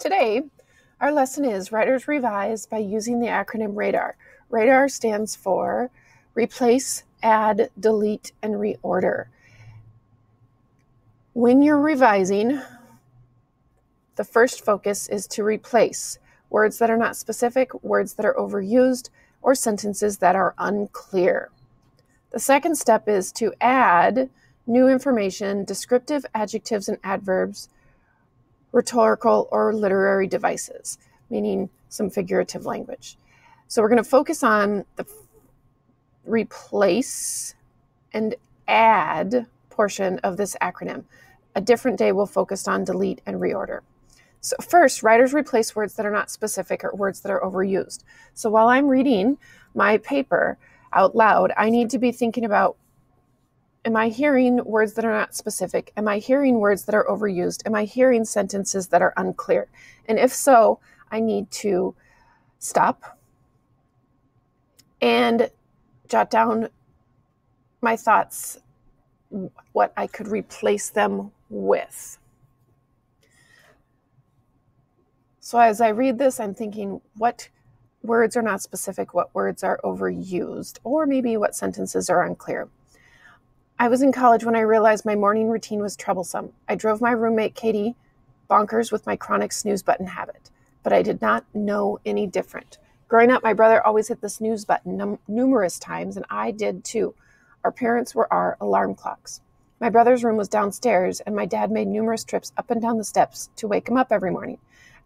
Today, our lesson is Writers Revise by using the acronym RADAR. RADAR stands for Replace, Add, Delete, and Reorder. When you're revising, the first focus is to replace words that are not specific, words that are overused, or sentences that are unclear. The second step is to add new information, descriptive adjectives and adverbs, rhetorical or literary devices, meaning some figurative language. So we're going to focus on the replace and add portion of this acronym. A different day we'll focus on delete and reorder. So first, writers replace words that are not specific or words that are overused. So while I'm reading my paper out loud, I need to be thinking about, am I hearing words that are not specific? Am I hearing words that are overused? Am I hearing sentences that are unclear? And if so, I need to stop and jot down my thoughts, what I could replace them with. So as I read this, I'm thinking, what words are not specific? What words are overused? Or maybe what sentences are unclear? I was in college when I realized my morning routine was troublesome. I drove my roommate, Katie, bonkers with my chronic snooze button habit, but I did not know any different. Growing up, my brother always hit the snooze button numerous times, and I did too. Our parents were our alarm clocks. My brother's room was downstairs, and my dad made numerous trips up and down the steps to wake him up every morning.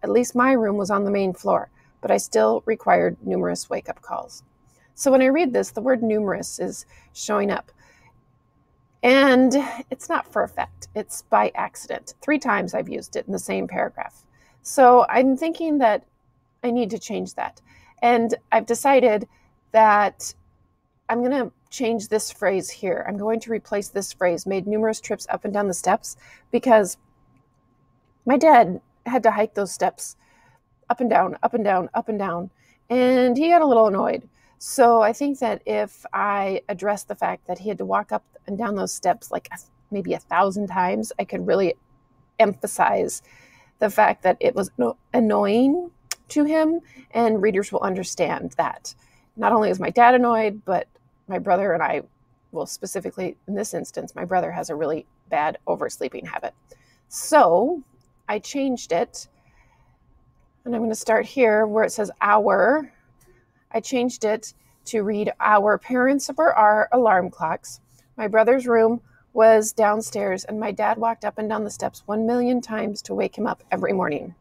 At least my room was on the main floor, but I still required numerous wake-up calls. So when I read this, the word numerous is showing up. And it's not for effect. It's by accident. 3 times I've used it in the same paragraph. So I'm thinking that I need to change that. And I've decided that I'm going to change this phrase here. I'm going to replace this phrase, made numerous trips up and down the steps, because my dad had to hike those steps up and down, up and down, up and down, and he got a little annoyed. So I think that if I address the fact that he had to walk up and down those steps like maybe 1,000 times, I could really emphasize the fact that it was annoying to him, and readers will understand that. Not only is my dad annoyed, but my brother and I, well, specifically in this instance, my brother has a really bad oversleeping habit. So I changed it, and I'm going to start here where it says our. I changed it to read, our parents were our alarm clocks. My brother's room was downstairs, and my dad walked up and down the steps 1,000,000 times to wake him up every morning.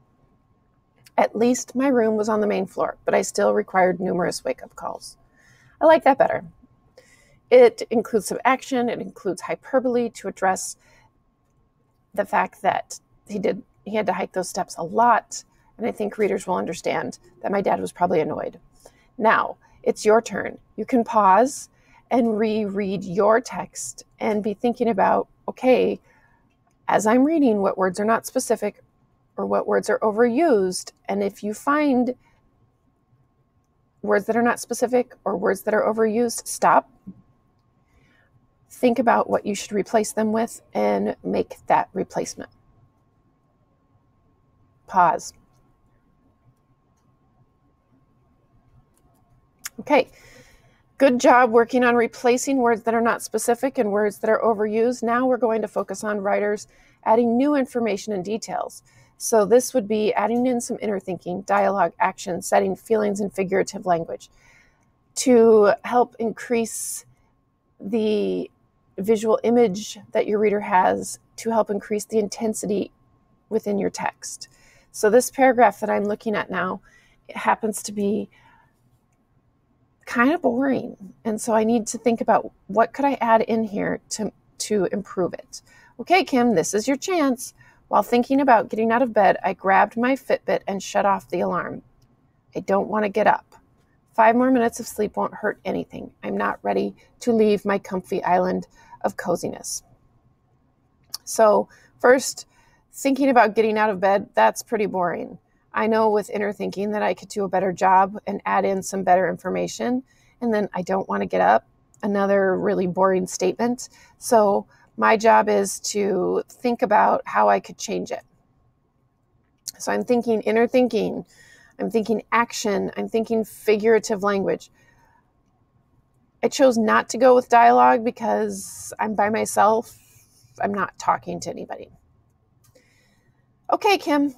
At least my room was on the main floor, but I still required numerous wake-up calls. I like that better. It includes some action. It includes hyperbole to address the fact that he had to hike those steps a lot, and I think readers will understand that my dad was probably annoyed. Now, it's your turn. You can pause and reread your text and be thinking about, okay, as I'm reading, what words are not specific or what words are overused. And if you find words that are not specific or words that are overused, stop. Think about what you should replace them with and make that replacement. Pause. Okay, good job working on replacing words that are not specific and words that are overused. Now we're going to focus on writers adding new information and details. So this would be adding in some inner thinking, dialogue, action, setting, feelings, and figurative language to help increase the visual image that your reader has, to help increase the intensity within your text. So this paragraph that I'm looking at now, it happens to be kind of boring. And so I need to think about, what could I add in here to improve it? Okay, Kim, this is your chance. While thinking about getting out of bed, I grabbed my Fitbit and shut off the alarm. I don't want to get up. 5 more minutes of sleep won't hurt anything. I'm not ready to leave my comfy island of coziness. So first, thinking about getting out of bed, that's pretty boring. I know with inner thinking that I could do a better job and add in some better information. And then I don't want to get up. Another really boring statement. So my job is to think about how I could change it. So I'm thinking inner thinking, I'm thinking action, I'm thinking figurative language. I chose not to go with dialogue because I'm by myself. I'm not talking to anybody. Okay, Kim,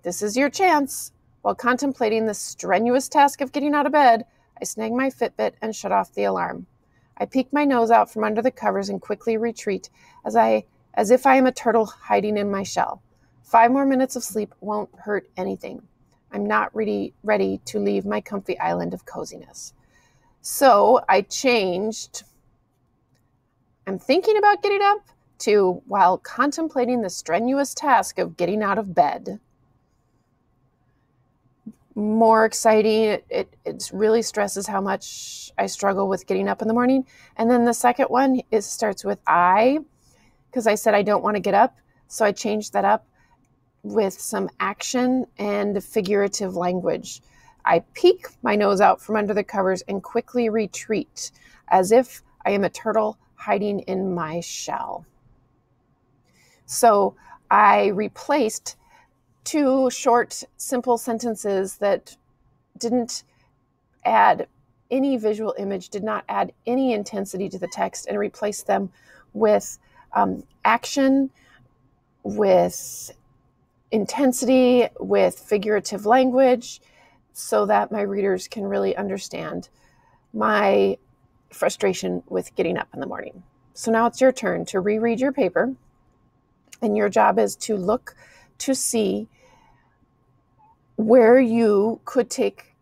this is your chance. While contemplating the strenuous task of getting out of bed, I snag my Fitbit and shut off the alarm. I peek my nose out from under the covers and quickly retreat as if I am a turtle hiding in my shell. 5 more minutes of sleep won't hurt anything. I'm not ready to leave my comfy island of coziness. So I changed, I'm thinking about getting up, to while contemplating the strenuous task of getting out of bed. More exciting. It really stresses how much I struggle with getting up in the morning. And then the second one, it starts with I, because I said I don't want to get up. So I changed that up with some action and figurative language. I peek my nose out from under the covers and quickly retreat as if I am a turtle hiding in my shell. So I replaced 2 short, simple sentences that didn't add any visual image, did not add any intensity to the text, and replaced them with action, with intensity, with figurative language, so that my readers can really understand my frustration with getting up in the morning. So now it's your turn to reread your paper, and your job is to look to see where you could take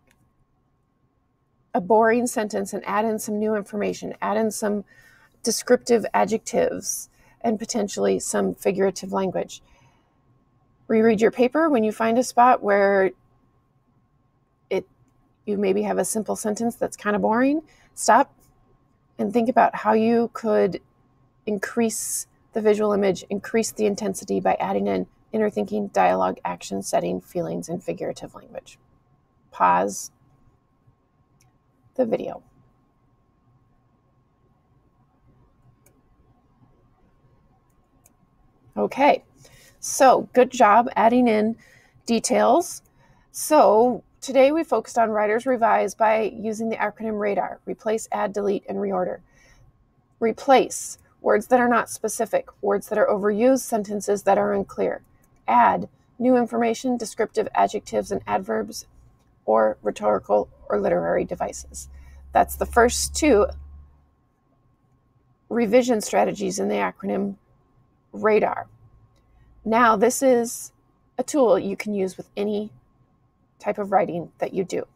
a boring sentence and add in some new information, add in some descriptive adjectives, and potentially some figurative language. Reread your paper. When you find a spot where you maybe have a simple sentence that's kind of boring, stop and think about how you could increase the visual image, increase the intensity by adding in inner thinking, dialogue, action, setting, feelings, and figurative language. Pause the video. Okay, so good job adding in details. So today we focused on Writer's Revise by using the acronym RADAR: replace, add, delete, and reorder. Replace: words that are not specific, words that are overused, sentences that are unclear. Add: new information, descriptive adjectives and adverbs, or rhetorical or literary devices. That's the first 2 revision strategies in the acronym RADAR. Now, this is a tool you can use with any type of writing that you do.